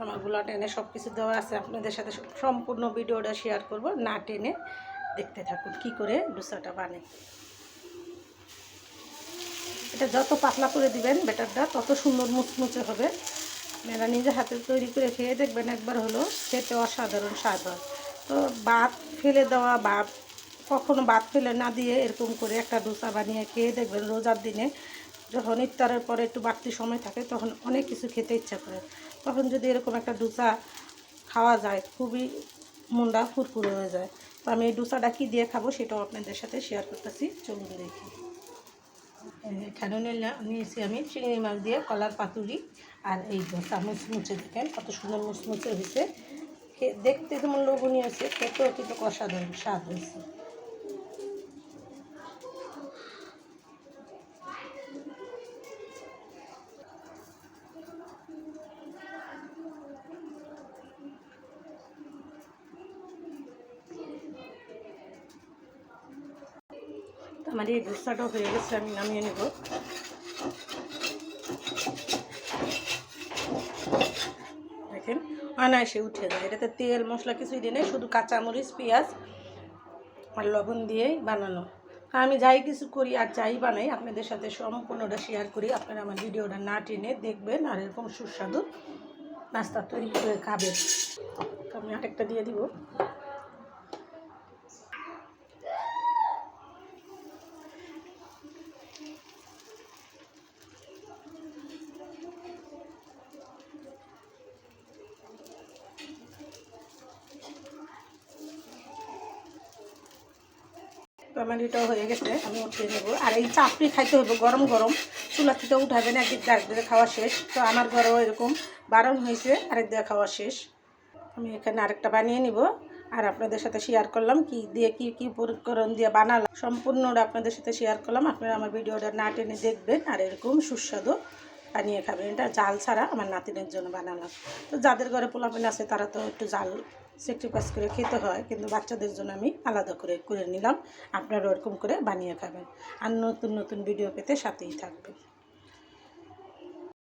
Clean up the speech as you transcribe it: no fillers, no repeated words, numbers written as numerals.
আমার গুলা টেনে সব কিছু দেওয়া আছে, আপনাদের সাথে সম্পূর্ণ ভিডিওটা শেয়ার করব, না টেনে দেখতে থাকুন কী করে ডোসাটা বানাই। এটা যত পাতলা করে দিবেন ব্যাটারটা তত সুন্দর মুচমুচে হবে। আপনারা নিজে হাতে তৈরি করে খেয়ে দেখবেন, একবার হলো খেতে অসাধারণ স্বাদ হয়। তো ভাত ফেলে দেওয়া বা কখনো ভাত ফেলে না দিয়ে এরকম করে একটা ডোসা বানিয়ে খেয়ে দেখবেন। রোজার দিনে যখন ইফতারের পরে একটু বাড়তি সময় থাকে তখন অনেক কিছু খেতে ইচ্ছা করে, তখন যদি এরকম একটা ডোসা খাওয়া যায় খুবই মনটা ফুরফুরে হয়ে যায়। তো আমি এই ডোসাটা কী দিয়ে খাবো সেটাও আপনাদের সাথে শেয়ার করতেছি, চলুন দেখি। এখানে নিয়েছি আমি চিংড়ি মাছ দিয়ে কলার পাতুরি, আর এই ডোসা মুচমুচে দেখেন কত সুন্দর মুচমুচে হয়েছে, দেখতে যেমন লোভনীয় হয়েছে, খেতেও কিন্তু অসাধারণ স্বাদ হয়েছে। আমার এই ডোসাটাও হয়ে গেছে, আমি নামিয়ে নেব। দেখেন অনায়াসে উঠে যায়, এটাতে তেল মশলা কিছুই দিয়ে নেই, শুধু কাঁচামরিচ পেঁয়াজ আর লবণ দিয়েই বানানো। আমি যাই কিছু করি আর যাই বানাই আপনাদের সাথে সম্পূর্ণটা শেয়ার করি। আপনারা আমার ভিডিওটা না টেনে দেখবেন আর এরকম সুস্বাদু নাস্তা তৈরি করে খাবেন। আমি আরেকটা দিয়ে দিব। তো আমার এটাও হয়ে গেছে, আমি উঠিয়ে নেবো। আর এই চাপড়ি খাইতে হবে গরম গরম, চুলা থেকে উঠাবেন, একদিক দিয়ে আরেক দিকে খাওয়া শেষ। তো আমার ঘরেও এরকম বারণ হয়েছে, আরেক দিকে খাওয়া শেষ। আমি এখানে আরেকটা বানিয়ে নিব আর আপনাদের সাথে শেয়ার করলাম কি দিয়ে কি উপকরণ দিয়ে বানালাম, সম্পূর্ণটা আপনাদের সাথে শেয়ার করলাম। আপনারা আমার ভিডিওটা না টেনে দেখবেন আর এরকম সুস্বাদু বানিয়ে খাবেন। এটা জাল ছাড়া আমার নাতিনের জন্য বানালাম। তো যাদের ঘরে পোলাপান আছে তারা তো একটু জাল স্যাক্রিফাইস করে খেতে হয়, কিন্তু বাচ্চাদের জন্য আমি আলাদা করে নিলাম। আপনারা ওরকম করে বানিয়ে খাবেন। আর নতুন নতুন ভিডিও পেতে সাথেই থাকবেন।